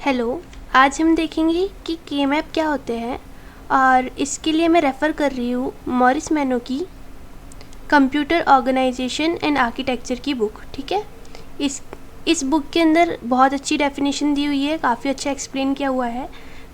Hello. आज हम देखेंगे कि के मैप क्या होते हैं और इसके लिए मैं रेफ़र कर रही हूँ मॉरिस मैनो की कंप्यूटर ऑर्गेनाइजेशन एंड आर्किटेक्चर की बुक। ठीक है, इस बुक के अंदर बहुत अच्छी डेफिनेशन दी हुई है, काफ़ी अच्छा एक्सप्लेन किया हुआ है।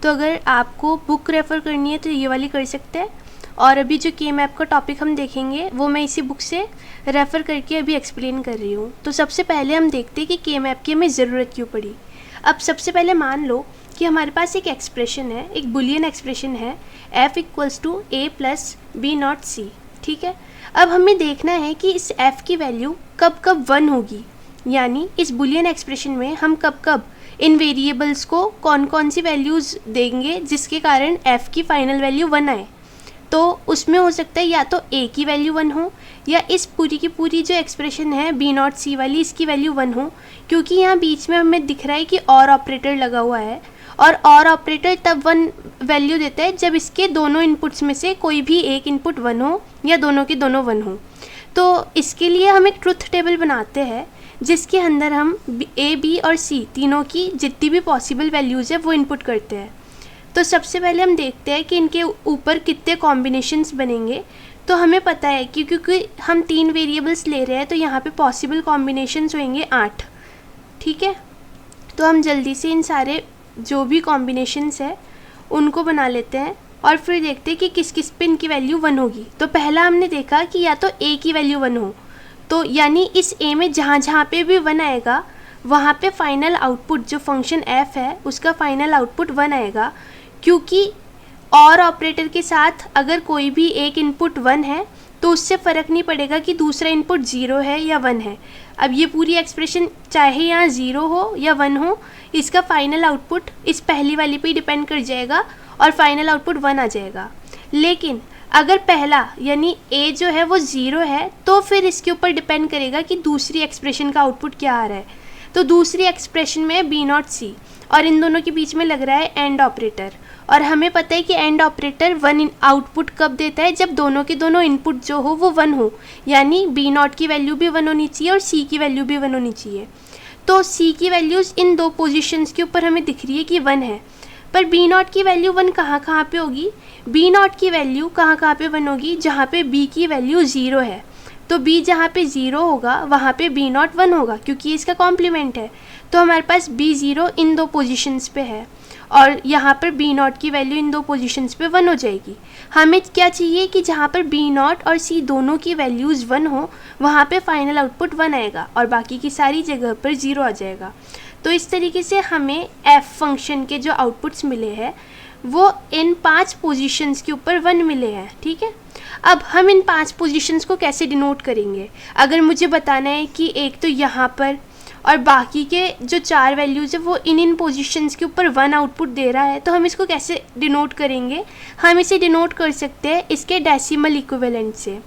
तो अगर आपको बुक रेफ़र करनी है तो ये वाली कर सकते हैं। और अभी जो के मैप का टॉपिक हम देखेंगे वो मैं इसी बुक से रेफ़र करके अभी एक्सप्लेन कर रही हूँ। तो सबसे पहले हम देखते हैं कि के मैप की हमें ज़रूरत क्यों पड़ी। अब सबसे पहले मान लो कि हमारे पास एक एक्सप्रेशन है, एक बुलियन एक्सप्रेशन है f equals to a plus B not C. ठीक है, अब हमें देखना है कि इस f की वैल्यू कब कब 1 होगी, यानी इस बुलियन एक्सप्रेशन में हम कब कब इन वेरिएबल्स को कौन कौन सी वैल्यूज़ देंगे जिसके कारण f की फाइनल वैल्यू 1 आए। तो उसमें हो सकता है या तो a की वैल्यू 1 हो या इस पूरी की पूरी जो एक्सप्रेशन है बी नॉट सी वाली, इसकी वैल्यू 1 हो, क्योंकि यहाँ बीच में हमें दिख रहा है कि और ऑपरेटर लगा हुआ है और ऑपरेटर तब 1 वैल्यू देता है जब इसके दोनों इनपुट्स में से कोई भी एक इनपुट 1 हो या दोनों के दोनों 1 हो। तो इसके लिए हम एक ट्रुथ टेबल बनाते हैं जिसके अंदर हम a, b और c तीनों की जितनी भी पॉसिबल वैल्यूज़ है वो इनपुट करते हैं। तो सबसे पहले हम देखते हैं कि इनके ऊपर कितने कॉम्बिनेशंस बनेंगे। तो हमें पता है कि क्योंकि हम 3 वेरिएबल्स ले रहे हैं तो यहाँ पे पॉसिबल कॉम्बिनेशंस होंगे 8। ठीक है, तो हम जल्दी से इन सारे जो भी कॉम्बिनेशंस है उनको बना लेते हैं और फिर देखते हैं कि किस किस पे इनकी वैल्यू 1 होगी। तो पहला हमने देखा कि या तो a की वैल्यू 1 हो, तो यानी इस a में जहाँ जहाँ पे भी 1 आएगा वहाँ पे फाइनल आउटपुट जो फंक्शन f है उसका फाइनल आउटपुट 1 आएगा, क्योंकि और ऑपरेटर के साथ अगर कोई भी एक इनपुट 1 है तो उससे फ़र्क नहीं पड़ेगा कि दूसरा इनपुट 0 है या 1 है। अब ये पूरी एक्सप्रेशन चाहे यहाँ 0 हो या 1 हो, इसका फाइनल आउटपुट इस पहली वाली पे ही डिपेंड कर जाएगा और फाइनल आउटपुट 1 आ जाएगा। लेकिन अगर पहला यानी a जो है वो 0 है तो फिर इसके ऊपर डिपेंड करेगा कि दूसरी एक्सप्रेशन का आउटपुट क्या आ रहा है। तो दूसरी एक्सप्रेशन में बी नॉट सी और इन दोनों के बीच में लग रहा है एंड ऑपरेटर, और हमें पता है कि एंड ऑपरेटर 1 आउटपुट कब देता है जब दोनों के दोनों इनपुट जो हो वो 1 हो, यानी बी नॉट की वैल्यू भी 1 होनी चाहिए और सी की वैल्यू भी 1 होनी चाहिए। तो सी की वैल्यूज़ इन दो पोजीशंस के ऊपर हमें दिख रही है कि 1 है, पर बी नॉट की वैल्यू 1 कहाँ कहाँ पे होगी? बी नॉट की वैल्यू कहाँ पे 1 होगी? जहाँ पे बी की वैल्यू 0 है। तो b जहाँ पे 0 होगा वहाँ पे बी नॉट 1 होगा, क्योंकि इसका कॉम्प्लीमेंट है। तो हमारे पास b0 इन दो पोजीशंस पे है और यहाँ पर बी नॉट की वैल्यू इन दो पोजीशंस पे 1 हो जाएगी। हमें क्या चाहिए कि जहाँ पर बी नॉट और c दोनों की वैल्यूज़ 1 हो वहाँ पे फाइनल आउटपुट 1 आएगा और बाकी की सारी जगह पर 0 आ जाएगा। तो इस तरीके से हमें f फंक्शन के जो आउटपुट्स मिले हैं वो इन 5 पोजीशंस के ऊपर 1 मिले हैं। ठीक है, अब हम इन 5 पोजीशंस को कैसे डिनोट करेंगे? अगर मुझे बताना है कि एक तो यहाँ पर और बाकी के जो 4 वैल्यूज़ है वो इन पोजीशंस के ऊपर 1 आउटपुट दे रहा है, तो हम इसको कैसे डिनोट करेंगे? हम इसे डिनोट कर सकते हैं इसके डेसिमल इक्विवेलेंट से।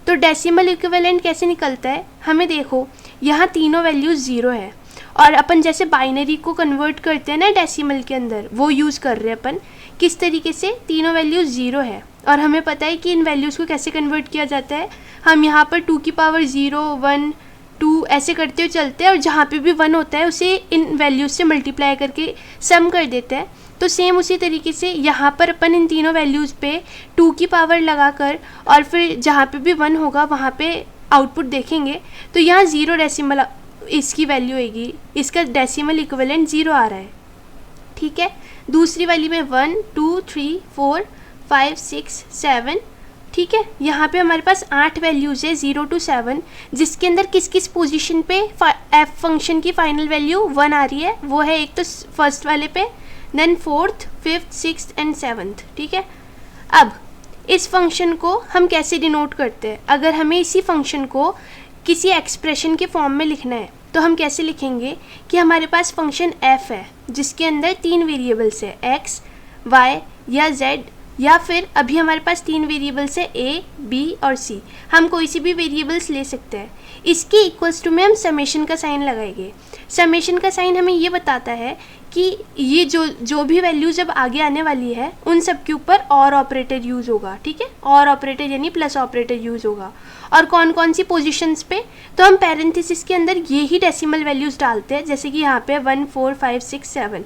तो डेसिमल इक्विवेलेंट कैसे निकलता है? हमें देखो यहाँ तीनों वैल्यूज़ 0 है और अपन जैसे बाइनरी को कन्वर्ट करते हैं ना डेसिमल के अंदर, वो यूज़ कर रहे हैं अपन। किस तरीके से? तीनों वैल्यूज़ 0 है और हमें पता है कि इन वैल्यूज़ को कैसे कन्वर्ट किया जाता है। हम यहाँ पर 2 की पावर 0 1 2 ऐसे करते हुए चलते हैं और जहाँ पे भी 1 होता है उसे इन वैल्यूज़ से मल्टीप्लाई करके सम कर देते हैं। तो सेम उसी तरीके से यहाँ पर अपन इन तीनों वैल्यूज़ पे 2 की पावर लगा कर और फिर जहाँ पे भी 1 होगा वहाँ पे आउटपुट देखेंगे तो यहाँ 0 डेसिमल इसकी वैल्यू आएगी, इसका डेसिमल इक्विवेलेंट 0 आ रहा है। ठीक है, दूसरी वाली में 1 2 3 4 5 6 7। ठीक है, यहाँ पे हमारे पास 8 वैल्यूज़ है 0 to 7, जिसके अंदर किस किस पोजीशन पे f फंक्शन की फाइनल वैल्यू 1 आ रही है। वो है एक तो फर्स्ट वाले पे, then 4th 5th 6th and 7th। ठीक है, अब इस फंक्शन को हम कैसे डिनोट करते हैं? अगर हमें इसी फंक्शन को किसी एक्सप्रेशन के फॉर्म में लिखना है तो हम कैसे लिखेंगे कि हमारे पास फंक्शन f है जिसके अंदर 3 वेरिएबल्स है x y या z, या फिर अभी हमारे पास 3 वेरिएबल्स है a b और c। हम कोई सी भी वेरिएबल्स ले सकते हैं। इसके इक्वल्स टू में हम समेशन का साइन लगाएंगे। समेशन का साइन हमें ये बताता है कि ये जो भी वैल्यू जब आगे आने वाली है उन सब के ऊपर और ऑपरेटर यूज़ होगा। ठीक है, और ऑपरेटर यानी प्लस ऑपरेटर यूज़ होगा। और कौन कौन सी पोजीशंस पे? तो हम पैरेंथेसिस के अंदर ये ही डेसिमल वैल्यूज़ डालते हैं, जैसे कि यहाँ पे 1 4 5 6 7।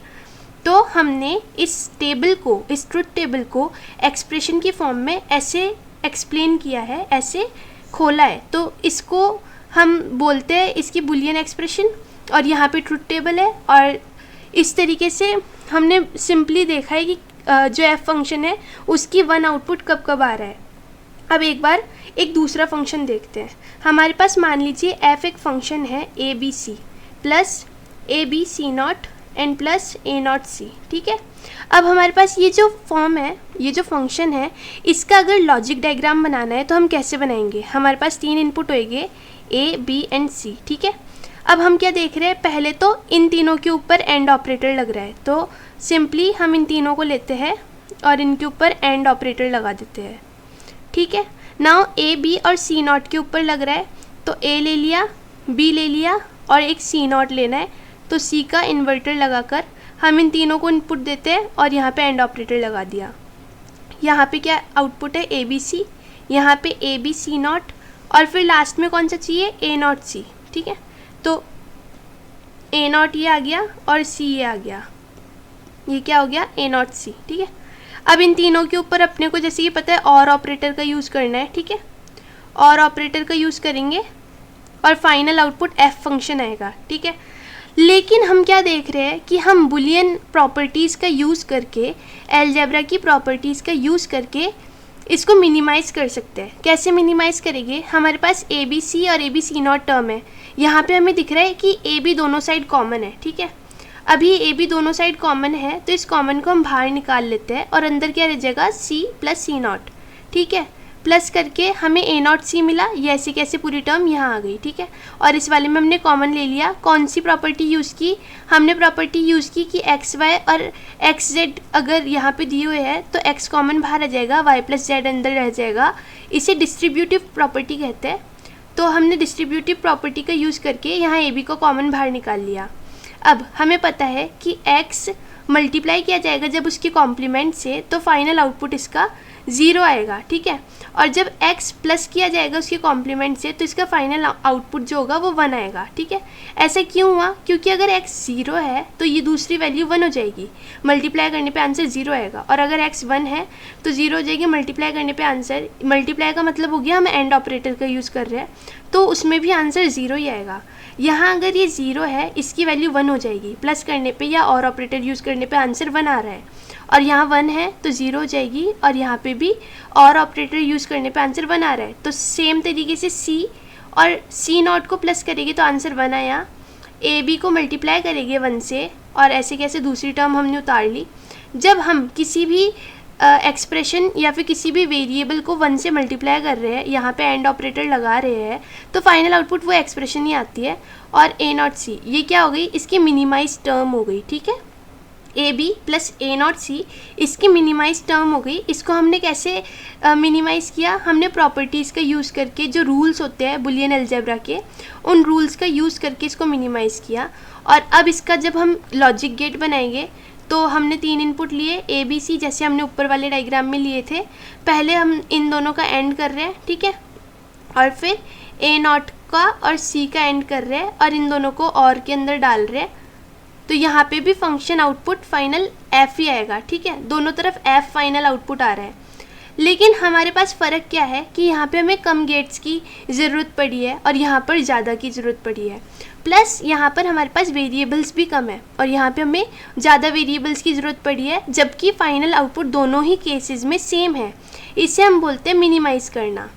तो हमने इस टेबल को, इस ट्रुथ टेबल को एक्सप्रेशन की फॉर्म में ऐसे एक्सप्लेन किया है, ऐसे खोला है, तो इसको हम बोलते हैं इसकी बुलियन एक्सप्रेशन, और यहाँ पे ट्रुथ टेबल है। और इस तरीके से हमने सिंपली देखा है कि जो एफ फंक्शन है उसकी वन आउटपुट कब कब आ रहा है। अब एक बार एक दूसरा फंक्शन देखते हैं। हमारे पास मान लीजिए एफ एक फंक्शन है A B C plus A B C not N plus A not C, ठीक है। अब हमारे पास ये जो फॉर्म है, ये जो फंक्शन है, इसका अगर लॉजिक डायग्राम बनाना है तो हम कैसे बनाएंगे। हमारे पास 3 इनपुट होएंगे ए बी एंड सी, ठीक है। अब हम क्या देख रहे हैं, पहले तो इन तीनों के ऊपर एंड ऑपरेटर लग रहा है, तो सिंपली हम इन तीनों को लेते हैं और इनके ऊपर एंड ऑपरेटर लगा देते हैं, ठीक है। नाउ ए बी और सी नॉट के ऊपर लग रहा है, तो ए ले लिया, बी ले लिया और एक सी नॉट लेना है, तो सी का इन्वर्टर लगाकर हम इन तीनों को इनपुट देते हैं और यहाँ पे एंड ऑपरेटर लगा दिया। यहाँ पे क्या आउटपुट है, ए बी सी, यहाँ पे ए बी सी नॉट, और फिर लास्ट में कौन सा चाहिए, ए नॉट सी, ठीक है। तो ए नॉट ये आ गया और सी ये आ गया, ये क्या हो गया, ए नॉट सी, ठीक है। अब इन तीनों के ऊपर अपने को जैसे कि पता है और ऑपरेटर का यूज़ करना है, ठीक है। और ऑपरेटर का यूज़ करेंगे और फाइनल आउटपुट एफ फंक्शन आएगा, ठीक है। लेकिन हम क्या देख रहे हैं कि हम बुलियन प्रॉपर्टीज़ का यूज़ करके, अलजेब्रा की प्रॉपर्टीज़ का यूज़ करके इसको मिनिमाइज़ कर सकते हैं। कैसे मिनिमाइज़ करेंगे, हमारे पास ए बी सी और A B C not term है, यहाँ पे हमें दिख रहा है कि ए बी दोनों साइड कॉमन है, ठीक है। अभी ए बी दोनों साइड कॉमन है, तो इस कॉमन को हम बाहर निकाल लेते हैं और अंदर क्या रह जाएगा, सी प्लस सी नॉट, ठीक है। प्लस करके हमें ए नॉट सी मिला, ये ऐसे कैसे पूरी टर्म यहाँ आ गई, ठीक है। और इस वाले में हमने कॉमन ले लिया, कौन सी प्रॉपर्टी यूज़ की, हमने प्रॉपर्टी यूज़ की कि एक्स वाई और एक्स जेड अगर यहाँ पे दिए हुए हैं तो एक्स कॉमन बाहर आ जाएगा, वाई प्लस जेड अंदर रह जाएगा, इसे डिस्ट्रीब्यूटिव प्रॉपर्टी कहते हैं। तो हमने डिस्ट्रीब्यूटिव प्रॉपर्टी का यूज़ करके यहाँ ए बी को कॉमन बाहर निकाल लिया। अब हमें पता है कि x मल्टीप्लाई किया जाएगा जब उसके कॉम्प्लीमेंट से, तो फाइनल आउटपुट इसका 0 आएगा, ठीक है। और जब x प्लस किया जाएगा उसके कॉम्प्लीमेंट से, तो इसका फाइनल आउटपुट जो होगा वो 1 आएगा, ठीक है। ऐसा क्यों हुआ, क्योंकि अगर x 0 है तो ये दूसरी वैल्यू 1 हो जाएगी, मल्टीप्लाई करने पे आंसर 0 आएगा। और अगर x 1 है तो 0 हो जाएगी, मल्टीप्लाई करने पे आंसर, मल्टीप्लाई का मतलब हो गया हम एंड ऑपरेटर का यूज़ कर रहे हैं, तो उसमें भी आंसर 0 ही आएगा। यहाँ अगर ये 0 है, इसकी वैल्यू 1 हो जाएगी, प्लस करने पे या और ऑपरेटर यूज़ करने पे आंसर 1 आ रहा है, और यहाँ 1 है तो 0 हो जाएगी, और यहाँ पे भी और ऑपरेटर यूज़ करने पे आंसर 1 आ रहा है। तो सेम तरीके से सी और सी नॉट को प्लस करेंगे तो आंसर 1 आया, ए बी को मल्टीप्लाई करेंगे 1 से, और ऐसे कैसे दूसरी टर्म हमने उतार ली। जब हम किसी भी एक्सप्रेशन या फिर किसी भी वेरिएबल को 1 से मल्टीप्लाई कर रहे हैं, यहाँ पे एंड ऑपरेटर लगा रहे हैं, तो फाइनल आउटपुट वो एक्सप्रेशन ही आती है। और ए नॉट सी ये क्या हो गई, इसकी मिनिमाइज टर्म हो गई, ठीक है। A B plus A not C इसकी मिनिमाइज टर्म हो गई। इसको हमने कैसे मिनिमाइज़ किया, हमने प्रॉपर्टीज़ का यूज़ करके, जो रूल्स होते हैं बुलियन अलजेब्रा के, उन रूल्स का यूज़ करके इसको मिनिमाइज़ किया। और अब इसका जब हम लॉजिक गेट बनाएंगे तो हमने 3 इनपुट लिए ए बी सी, जैसे हमने ऊपर वाले डायग्राम में लिए थे। पहले हम इन दोनों का एंड कर रहे हैं, ठीक है, और फिर ए नॉट का और सी का एंड कर रहे हैं और इन दोनों को और के अंदर डाल रहे हैं। तो यहाँ पे भी फंक्शन आउटपुट फाइनल एफ ही आएगा, ठीक है, दोनों तरफ एफ फाइनल आउटपुट आ रहा है। लेकिन हमारे पास फ़र्क क्या है कि यहाँ पे हमें कम गेट्स की ज़रूरत पड़ी है और यहाँ पर ज़्यादा की ज़रूरत पड़ी है, प्लस यहाँ पर हमारे पास वेरिएबल्स भी कम है और यहाँ पे हमें ज़्यादा वेरिएबल्स की ज़रूरत पड़ी है, जबकि फाइनल आउटपुट दोनों ही केसेस में सेम है। इसे हम बोलते हैं मिनिमाइज़ करना।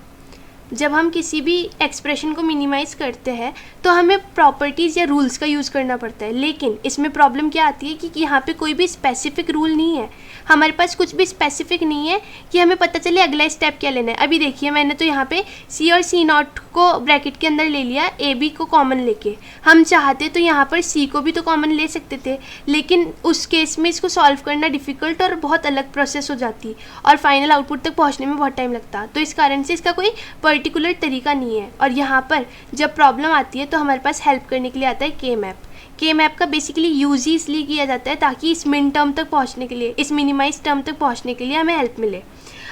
जब हम किसी भी एक्सप्रेशन को मिनिमाइज़ करते हैं तो हमें प्रॉपर्टीज़ या रूल्स का यूज़ करना पड़ता है, लेकिन इसमें प्रॉब्लम क्या आती है कि यहाँ पे कोई भी स्पेसिफिक रूल नहीं है, हमारे पास कुछ भी स्पेसिफिक नहीं है कि हमें पता चले अगला स्टेप क्या लेना है। अभी देखिए मैंने तो यहाँ पे सी और सी नॉट को ब्रैकेट के अंदर ले लिया, ए बी को कॉमन लेके। हम चाहते तो यहाँ पर सी को भी तो कॉमन ले सकते थे, लेकिन उस केस में इसको सॉल्व करना डिफ़िकल्ट और बहुत अलग प्रोसेस हो जाती और फाइनल आउटपुट तक पहुँचने में बहुत टाइम लगता। तो इस कारण से इसका कोई पर्टिकुलर तरीका नहीं है। और यहाँ पर जब प्रॉब्लम आती है तो हमारे पास हेल्प करने के लिए आता है के मैप। के मैप का बेसिकली यूज़ ही इसलिए किया जाता है ताकि इस मिन टर्म तक पहुँचने के लिए, इस मिनिमाइज टर्म तक पहुँचने के लिए हमें हेल्प मिले।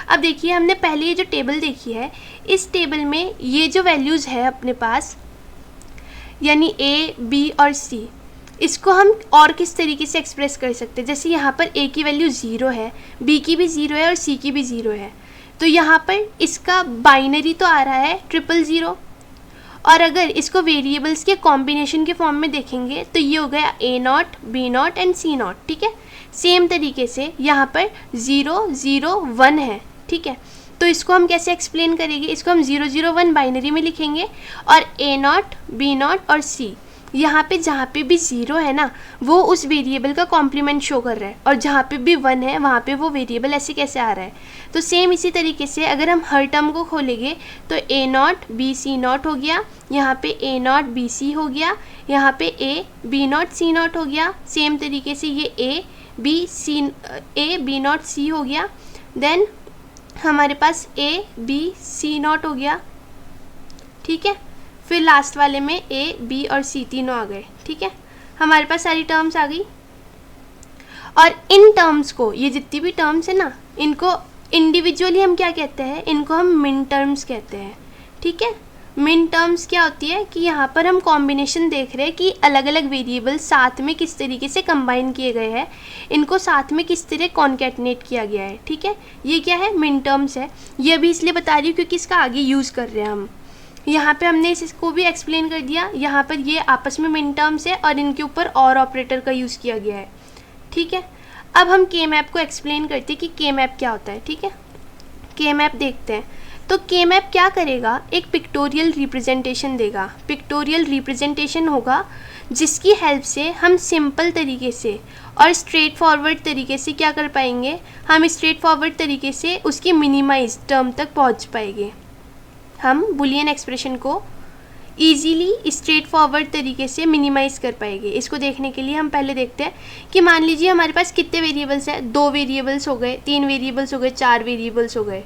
अब देखिए हमने पहले ये जो टेबल देखी है, इस टेबल में ये जो वैल्यूज़ है अपने पास, यानी ए बी और सी, इसको हम और किस तरीके से एक्सप्रेस कर सकते हैं, जैसे यहाँ पर ए की वैल्यू 0 है, बी की भी 0 है और सी की भी 0 है, तो यहाँ पर इसका बाइनरी तो आ रहा है 000। और अगर इसको वेरिएबल्स के कॉम्बिनेशन के फॉर्म में देखेंगे तो ये हो गया A0, B0 एंड C0, ठीक है। सेम तरीके से यहाँ पर 0 0 1 है, ठीक है। तो इसको हम कैसे एक्सप्लेन करेंगे, इसको हम 0 0 1 बाइनरी में लिखेंगे और A0, B0 और C, यहाँ पे जहाँ पे भी 0 है ना वो उस वेरिएबल का कॉम्प्लीमेंट शो कर रहा है, और जहाँ पे भी 1 है वहाँ पे वो वेरिएबल ऐसे कैसे आ रहा है। तो सेम इसी तरीके से अगर हम हर टर्म को खोलेंगे तो A0 BC0 हो गया, यहाँ पे A0 BC हो गया, यहाँ पे A B0 C0 हो गया, सेम तरीके से ये A B0 C हो गया, देन हमारे पास A B C0 हो गया, ठीक है। फिर लास्ट वाले में A B और C तीनों आ गए, ठीक है। हमारे पास सारी टर्म्स आ गई, और इन टर्म्स को, ये जितनी भी टर्म्स है ना, इनको इंडिविजुअली हम क्या कहते हैं, इनको हम मिन टर्म्स कहते हैं, ठीक है। मिन टर्म्स क्या होती है कि यहाँ पर हम कॉम्बिनेशन देख रहे हैं कि अलग अलग वेरिएबल साथ में किस तरीके से कंबाइन किए गए हैं, इनको साथ में किस तरह कॉन्केटनेट किया गया है, ठीक है। ये क्या है, मिन टर्म्स है। ये अभी इसलिए बता रही हूँ क्योंकि इसका आगे यूज़ कर रहे हैं हम। यहाँ पे हमने इसको भी एक्सप्लेन कर दिया, यहाँ पर ये आपस में मिन टर्म्स है और इनके ऊपर और ऑपरेटर का यूज़ किया गया है, ठीक है। अब हम के मैप को एक्सप्लेन करते हैं कि के मैप क्या होता है, ठीक है। के मैप देखते हैं। तो के मैप क्या करेगा, एक पिक्टोरियल रिप्रेजेंटेशन देगा। पिक्टोरियल रिप्रेजेंटेशन होगा जिसकी हेल्प से हम सिंपल तरीके से और स्ट्रेट फॉरवर्ड तरीके से क्या कर पाएंगे, हम स्ट्रेट फॉरवर्ड तरीके से उसकी मिनिमाइज टर्म तक पहुँच पाएंगे। हम बुलियन एक्सप्रेशन को ईजीली स्ट्रेट फॉरवर्ड तरीके से मिनिमाइज़ कर पाएंगे। इसको देखने के लिए हम पहले देखते हैं कि मान लीजिए हमारे पास कितने वेरिएबल्स हैं, 2 वेरिएबल्स हो गए, 3 वेरिएबल्स हो गए, 4 वेरिएबल्स हो गए।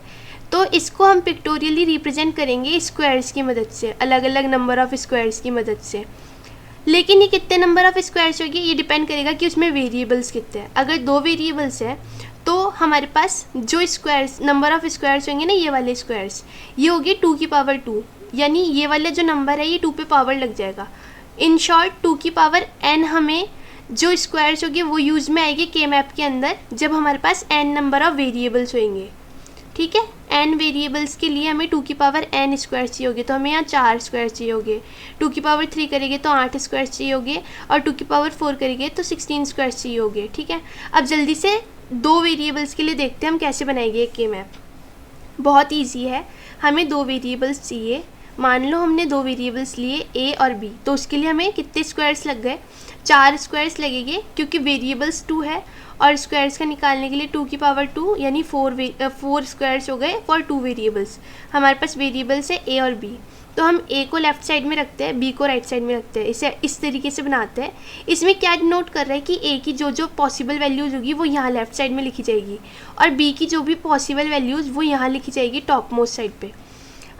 तो इसको हम पिक्टोरियली रिप्रेजेंट करेंगे स्क्वायर्स की मदद से, अलग अलग नंबर ऑफ़ स्क्वायर्स की मदद से। लेकिन ये कितने नंबर ऑफ़ स्क्वायर्स होगी, ये डिपेंड करेगा कि उसमें वेरिएबल्स कितने हैं। अगर 2 वेरिएबल्स हैं तो हमारे पास जो स्क्वायर्स, नंबर ऑफ़ स्क्वायर्स होंगे ना, ये वाले स्क्वायर्स, ये होगी 2 की पावर 2, यानी ये वाला जो नंबर है ये 2 पे पावर लग जाएगा। इन शॉर्ट 2 की पावर n हमें जो स्क्वायर्स होगी वो यूज़ में आएगी के मैप के अंदर जब हमारे पास n नंबर ऑफ़ वेरिएबल्स होंगे, ठीक है। n वेरिएबल्स के लिए हमें 2 की पावर n स्क्वायर चाहिए होगी, तो हमें यहाँ 4 स्क्वायर चाहिए होंगे। 2 की पावर 3 करेंगे तो 8 स्क्वायर चाहिए होंगे, और 2 की पावर 4 करेंगे तो 16 स्क्वायर चाहिए होंगे, ठीक है। अब जल्दी से 2 वेरिएबल्स के लिए देखते हैं हम कैसे बनाएंगे एक के मैप। बहुत ईजी है, हमें 2 वेरिएबल्स चाहिए। मान लो हमने 2 वेरिएबल्स लिए a और b, तो उसके लिए हमें कितने स्क्वायर्स लग गए, 4 स्क्वायर्स लगेंगे, क्योंकि वेरिएबल्स 2 है और स्क्वायर्स का निकालने के लिए 2 की पावर 2 यानी 4 स्क्वायर्स हो गए फॉर 2 वेरिएबल्स। हमारे पास वेरिएबल्स है a और b, तो हम a को लेफ्ट साइड में रखते हैं, b को राइट साइड में रखते हैं। इसे इस तरीके से बनाते हैं। इसमें क्या नोट कर रहा है कि a की जो जो पॉसिबल वैल्यूज़ होगी वो यहाँ लेफ्ट साइड में लिखी जाएगी, और b की जो भी पॉसिबल वैल्यूज़ वो यहाँ लिखी जाएगी टॉप मोस्ट साइड पे।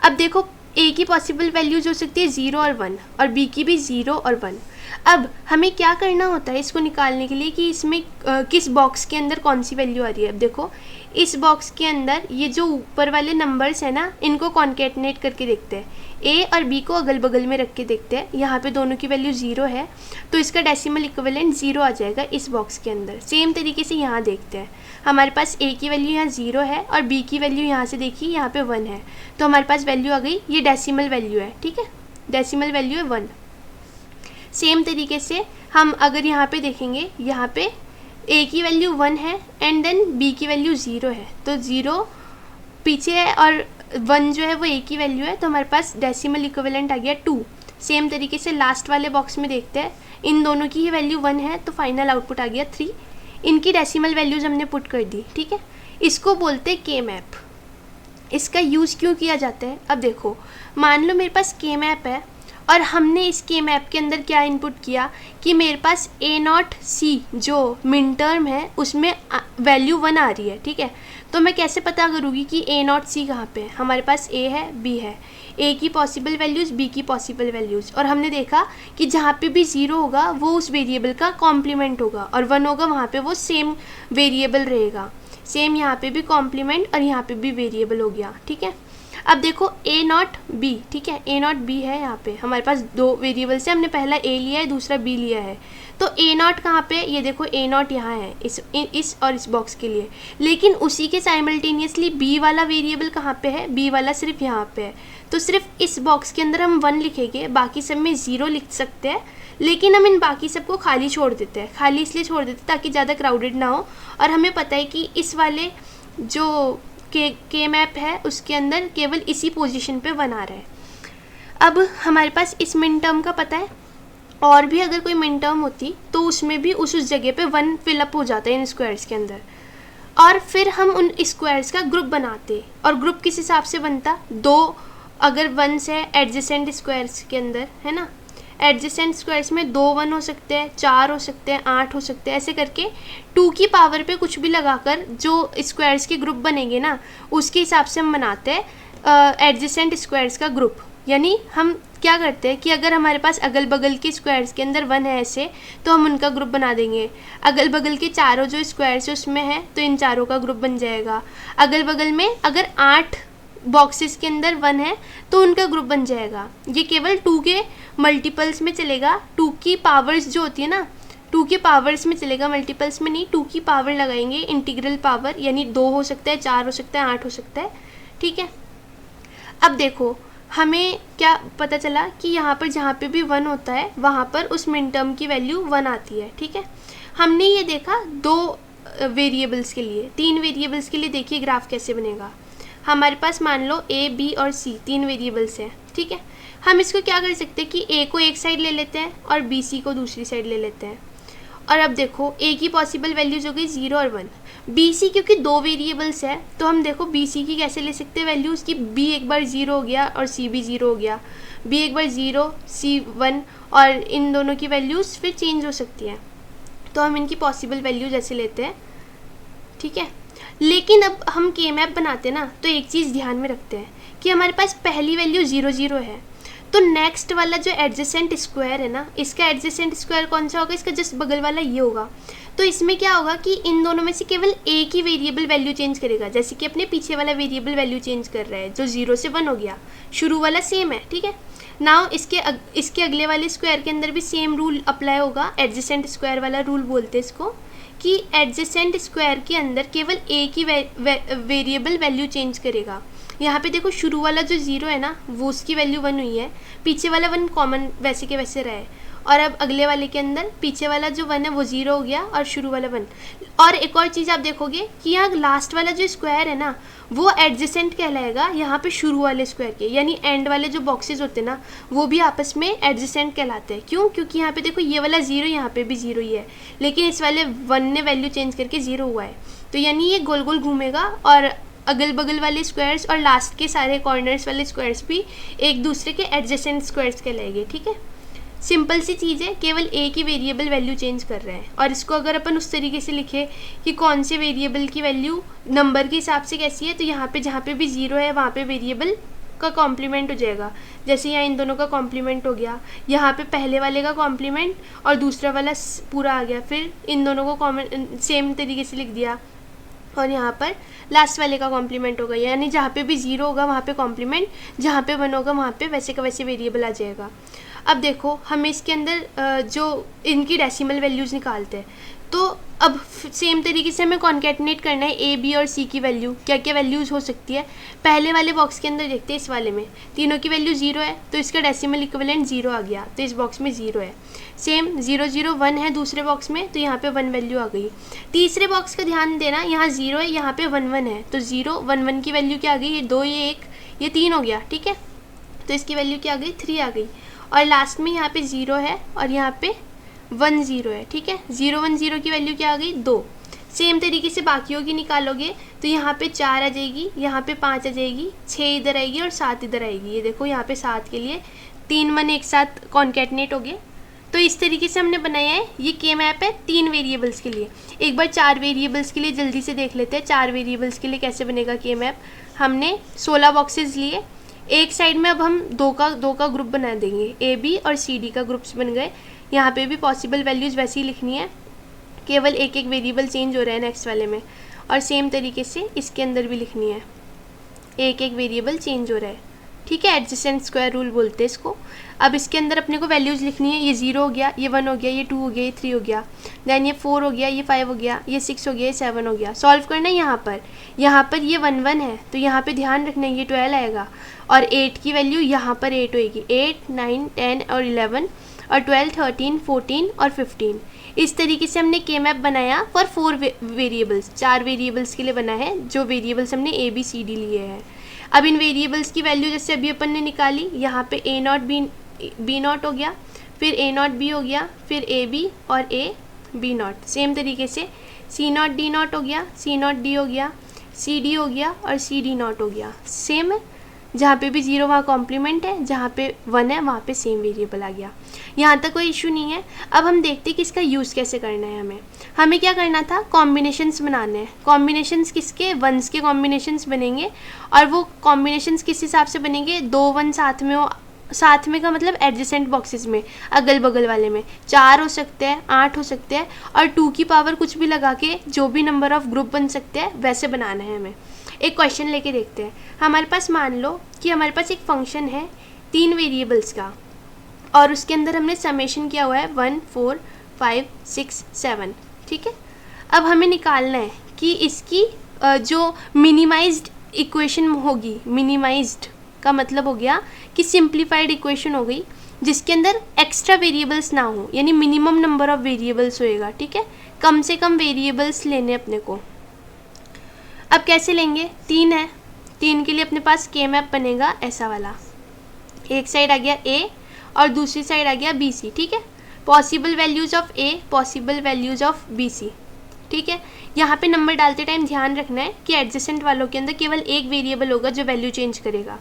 अब देखो a की पॉसिबल वैल्यूज़ हो सकती है 0 और 1, और b की भी 0 और 1। अब हमें क्या करना होता है इसको निकालने के लिए कि इसमें किस बॉक्स के अंदर कौन सी वैल्यू आ रही है। अब देखो इस बॉक्स के अंदर ये जो ऊपर वाले नंबर्स हैं ना, इनको कॉन्केटनेट करके देखते हैं। a और b को अगल बगल में रख के देखते हैं। यहाँ पे दोनों की वैल्यू 0 है, तो इसका डेसिमल इक्विवेलेंट 0 आ जाएगा इस बॉक्स के अंदर। सेम तरीके से यहाँ देखते हैं, हमारे पास a की वैल्यू यहाँ 0 है और b की वैल्यू यहाँ से देखिए यहाँ पे 1 है, तो हमारे पास वैल्यू आ गई, ये डेसिमल वैल्यू है, ठीक है। डेसिमल वैल्यू है 1। सेम तरीके से हम अगर यहाँ पे देखेंगे, यहाँ पे a की वैल्यू 1 है एंड देन b की वैल्यू 0 है, तो 0 पीछे है और 1 जो है वो a की वैल्यू है, तो हमारे पास डेसिमल इक्विवेलेंट आ गया 2। सेम तरीके से लास्ट वाले बॉक्स में देखते हैं, इन दोनों की ही वैल्यू 1 है, तो फाइनल आउटपुट आ गया 3। इनकी डेसिमल वैल्यूज़ हमने पुट कर दी, ठीक है। इसको बोलते हैं के मैप। इसका यूज़ क्यों किया जाता है, अब देखो मान लो मेरे पास के मैप है और हमने इस के मैप के अंदर क्या इनपुट किया कि मेरे पास A0C जो मिन टर्म है उसमें वैल्यू 1 आ रही है, ठीक है। तो मैं कैसे पता करूँगी कि A0C कहाँ पे है। हमारे पास A है, B है, A की पॉसिबल वैल्यूज़, B की पॉसिबल वैल्यूज़, और हमने देखा कि जहाँ पे भी 0 होगा वो उस वेरिएबल का कॉम्प्लीमेंट होगा, और 1 होगा वहाँ पे वो सेम वेरिएबल रहेगा। सेम यहाँ पे भी कॉम्प्लीमेंट और यहाँ पे भी वेरिएबल हो गया, ठीक है। अब देखो A0B, ठीक है, A0B है, यहाँ पे हमारे पास 2 वेरिएबल्स है, हमने पहला A लिया है, दूसरा B लिया है, तो ए नॉट कहाँ पे, ये देखो ए नॉट यहाँ है इस और इस बॉक्स के लिए, लेकिन उसी के साइमल्टेनियसली बी वाला वेरिएबल कहाँ पे है, बी वाला सिर्फ यहाँ पे है। तो सिर्फ इस बॉक्स के अंदर हम 1 लिखेंगे, बाकी सब में 0 लिख सकते हैं, लेकिन हम इन बाकी सबको खाली छोड़ देते हैं। खाली इसलिए छोड़ देते हैं ताकि ज़्यादा क्राउडेड ना हो, और हमें पता है कि इस वाले जो के मैप है उसके अंदर केवल इसी पोजीशन पे 1 आ रहा है। अब हमारे पास इस मिन टर्म का पता है, और भी अगर कोई मिन टर्म होती तो उसमें भी उस जगह पे 1 फिलअप हो जाता है इन स्क्वायर्स के अंदर, और फिर हम उन स्क्वायर्स का ग्रुप बनाते। और ग्रुप किस हिसाब से बनता, 2 अगर 1 है एडजेसेंट स्क्वायर्स के अंदर, है ना, एडजेसेंट स्क्वायर्स में 2 1 हो सकते हैं, 4 हो सकते हैं, 8 हो सकते हैं, ऐसे करके 2 की पावर पे कुछ भी लगाकर जो स्क्वायर्स के ग्रुप बनेंगे ना, उसके हिसाब से हम बनाते हैं एडजेसेंट स्क्वायर्स का ग्रुप। यानी हम क्या करते हैं कि अगर हमारे पास अगल बगल के स्क्वायर्स के अंदर 1 है ऐसे, तो हम उनका ग्रुप बना देंगे। अगल बगल के चारों जो स्क्वायर्स है उसमें है तो इन चारों का ग्रुप बन जाएगा। अगल बगल में अगर 8 बॉक्सेस के अंदर 1 है तो उनका ग्रुप बन जाएगा। ये केवल 2 के मल्टीपल्स में चलेगा, 2 की पावर्स जो होती है ना, 2 के पावर्स में चलेगा, मल्टीपल्स में नहीं। 2 की पावर लगाएंगे, इंटीग्रल पावर, यानी 2 हो सकता है, 4 हो सकता है, 8 हो सकता है, ठीक है। अब देखो हमें क्या पता चला कि यहाँ पर जहाँ पे भी 1 होता है वहाँ पर उस मिन टर्म की वैल्यू 1 आती है, ठीक है। हमने ये देखा 2 वेरिएबल्स के लिए। 3 वेरिएबल्स के लिए देखिए ग्राफ कैसे बनेगा। हमारे पास मान लो ए, बी और सी 3 वेरिएबल्स हैं, ठीक है। हम इसको क्या कर सकते हैं कि ए को एक साइड ले लेते हैं और बी सी को दूसरी साइड ले लेते हैं। और अब देखो ए की पॉसिबल वैल्यूज हो गई 0 और 1। बी सी क्योंकि 2 वेरिएबल्स है तो हम देखो बी सी की कैसे ले सकते हैं वैल्यूज़ की, बी एक बार 0 हो गया और सी भी 0 हो गया, बी एक बार 0 सी 1, और इन दोनों की वैल्यूज़ फिर चेंज हो सकती हैं। तो हम इनकी पॉसिबल वैल्यूज ऐसे लेते हैं, ठीक है। लेकिन अब हम के मैप बनाते हैं ना, तो एक चीज़ ध्यान में रखते हैं कि हमारे पास पहली वैल्यू 0 0 है, तो नेक्स्ट वाला जो एडजेसेंट स्क्वायर है ना, इसका एडजेसेंट स्क्वायर कौन सा होगा, इसका जस्ट बगल वाला ये होगा। तो इसमें क्या होगा कि इन दोनों में से केवल एक ही वेरिएबल वैल्यू चेंज करेगा, जैसे कि अपने पीछे वाला वेरिएबल वैल्यू चेंज कर रहा है जो 0 से 1 हो गया, शुरू वाला सेम है, ठीक है। नाउ इसके अगले वाले स्क्वायर के अंदर भी सेम रूल अप्लाई होगा, एडजेसेंट स्क्वायर वाला रूल बोलते हैं इसको, कि एडजेसेंट स्क्वायर के अंदर केवल एक ही वेरिएबल वैल्यू चेंज करेगा। यहाँ पे देखो शुरू वाला जो 0 है ना वो उसकी वैल्यू 1 हुई है, पीछे वाला 1 कॉमन वैसे के वैसे रहा है, और अब अगले वाले के अंदर पीछे वाला जो 1 है वो 0 हो गया और शुरू वाला 1। और एक और चीज़ आप देखोगे कि यहाँ लास्ट वाला जो स्क्वायर है ना वो एडजेसेंट कहलाएगा यहाँ पे शुरू वाले स्क्वायर के, यानी एंड वाले जो बॉक्सेस होते हैं ना वो भी आपस में एडजेसेंट कहलाते हैं। क्यों? क्योंकि यहाँ पे देखो ये वाला 0 यहाँ पे भी 0 ही है, लेकिन इस वाले 1 ने वैल्यू चेंज करके 0 हुआ है, तो यानी ये गोल गोल घूमेगा और अगल बगल वाले स्क्वायर्स और लास्ट के सारे कॉर्नर्स वाले स्क्वायर्स भी एक दूसरे के एडजेसेंट स्क्वायर्स कहलाएंगे, ठीक है। सिंपल सी चीज़ है, केवल एक ही वेरिएबल वैल्यू चेंज कर रहे हैं। और इसको अगर अपन उस तरीके से लिखे कि कौन से वेरिएबल की वैल्यू नंबर के हिसाब से कैसी है, तो यहाँ पे जहाँ पे भी 0 है वहाँ पे वेरिएबल का कॉम्प्लीमेंट हो जाएगा। जैसे यहाँ इन दोनों का कॉम्प्लीमेंट हो गया, यहाँ पे पहले वाले का कॉम्प्लीमेंट और दूसरा वाला पूरा आ गया, फिर इन दोनों को कॉमन सेम तरीके से लिख दिया, और यहाँ पर लास्ट वाले का कॉम्प्लीमेंट होगा, यानी जहाँ पे भी 0 होगा वहाँ पे कॉम्प्लीमेंट, जहाँ पे 1 होगा वहाँ पे वैसे का वैसे वेरिएबल आ जाएगा। अब देखो हमें इसके अंदर जो इनकी डेसिमल वैल्यूज़ निकालते हैं, तो अब सेम तरीके से हमें कॉन्केटनेट करना है ए, बी और सी की वैल्यू, क्या क्या वैल्यूज़ हो सकती है। पहले वाले बॉक्स के अंदर देखते हैं, इस वाले में तीनों की वैल्यू 0 है तो इसका डेसिमल इक्विवेलेंट 0 आ गया, तो इस बॉक्स में 0 है। सेम 0 0 1 है दूसरे बॉक्स में, तो यहाँ पे 1 वैल्यू आ गई। तीसरे बॉक्स का ध्यान देना, यहाँ 0 है, यहाँ पे 1 1 है, तो 0 1 1 की वैल्यू क्या आ गई, ये 2 ये 1 ये 3 हो गया, ठीक है। तो इसकी वैल्यू क्या आ गई, 3 आ गई। और लास्ट में यहाँ पे 0 है और यहाँ पे 1 0 है, ठीक है। 0 1 0 की वैल्यू क्या आ गई, 2। सेम तरीके से बाकियों की निकालोगे तो यहाँ पे 4 आ जाएगी, यहाँ पे 5 आ जाएगी, 6 इधर आएगी और 7 इधर आएगी। ये देखो यहाँ पे 7 के लिए 3 1 एक साथ कॉन्केटनेट हो गए। तो इस तरीके से हमने बनाया है, ये के मैप है 3 वेरिएबल्स के लिए। एक बार 4 वेरिएबल्स के लिए जल्दी से देख लेते हैं, 4 वेरिएबल्स के लिए कैसे बनेगा के मैप। हमने 16 बॉक्सेस लिए, एक साइड में अब हम दो का ग्रुप बना देंगे, ए बी और सी डी का ग्रुप्स बन गए। यहाँ पे भी पॉसिबल वैल्यूज़ वैसे ही लिखनी है, केवल एक एक वेरिएबल चेंज हो रहा है नेक्स्ट वाले में, और सेम तरीके से इसके अंदर भी लिखनी है, एक एक वेरिएबल चेंज हो रहा है, ठीक है, एडजेसेंट स्क्वायर रूल बोलते हैं इसको। अब इसके अंदर अपने को वैल्यूज़ लिखनी है, ये 0 हो गया, ये 1 हो गया, ये 2 हो गया, ये 3 हो गया, देन ये 4 हो गया, ये 5 हो गया, ये 6 हो गया, ये 7 हो गया। सॉल्व करना है यहाँ पर ये 1 1 है तो यहाँ पे ध्यान रखना है ये 12 आएगा, और 8 की वैल्यू यहाँ पर 8 होएगी, 8 9 10 और 11 और 12 13 14 और 15। इस तरीके से हमने के मैप बनाया फॉर 4 वेरिएबल्स, 4 वेरिएबल्स के लिए बना है, जो वेरिएबल्स हमने ए बी सी डी लिए हैं। अब इन वेरिएबल्स की वैल्यू जैसे अभी अपन ने निकाली, यहाँ पे ए नॉट बी नॉट हो गया, फिर ए नॉट बी हो गया, फिर ए बी और ए बी नॉट। सेम तरीके से सी नॉट डी नॉट हो गया, सी नॉट डी हो गया, सी डी हो गया और सी डी नॉट हो गया। सेम है, जहाँ पे भी 0 वहाँ कॉम्प्लीमेंट है, जहाँ पे 1 है वहाँ पे सेम वेरिएबल आ गया। यहाँ तक कोई इशू नहीं है। अब हम देखते हैं कि इसका यूज़ कैसे करना है। हमें क्या करना था, कॉम्बिनेशंस बनाने हैं। कॉम्बिनेशंस किसके, वंस के कॉम्बिनेशंस बनेंगे, और वो कॉम्बिनेशंस किस हिसाब से बनेंगे, 2 1 साथ में हो, साथ में का मतलब एडजेसेंट बॉक्सेस में, अगल बगल वाले में 4 हो सकते हैं, 8 हो सकते हैं, और 2 की पावर कुछ भी लगा के जो भी नंबर ऑफ ग्रुप बन सकते हैं वैसे बनाना है हमें। एक क्वेश्चन लेके देखते हैं। हमारे पास मान लो कि हमारे पास एक फंक्शन है 3 वेरिएबल्स का, और उसके अंदर हमने समेशन किया हुआ है 1 4 5 6 7। ठीक है, अब हमें निकालना है कि इसकी जो मिनिमाइज्ड इक्वेशन होगी, मिनिमाइज्ड का मतलब हो गया कि सिंप्लीफाइड इक्वेशन हो गई, जिसके अंदर एक्स्ट्रा वेरिएबल्स ना हो, यानी मिनिमम नंबर ऑफ वेरिएबल्स होएगा। ठीक है, कम से कम वेरिएबल्स लेने अपने को। अब कैसे लेंगे, 3 है, 3 के लिए अपने पास के मैप बनेगा ऐसा वाला, एक साइड आ गया ए और दूसरी साइड आ गया बी सी। ठीक है, possible values of A, possible values of B C. ठीक है, यहाँ पे नंबर डालते टाइम ध्यान रखना है कि एडजेसेंट वालों के अंदर केवल एक वेरिएबल होगा जो वैल्यू चेंज करेगा।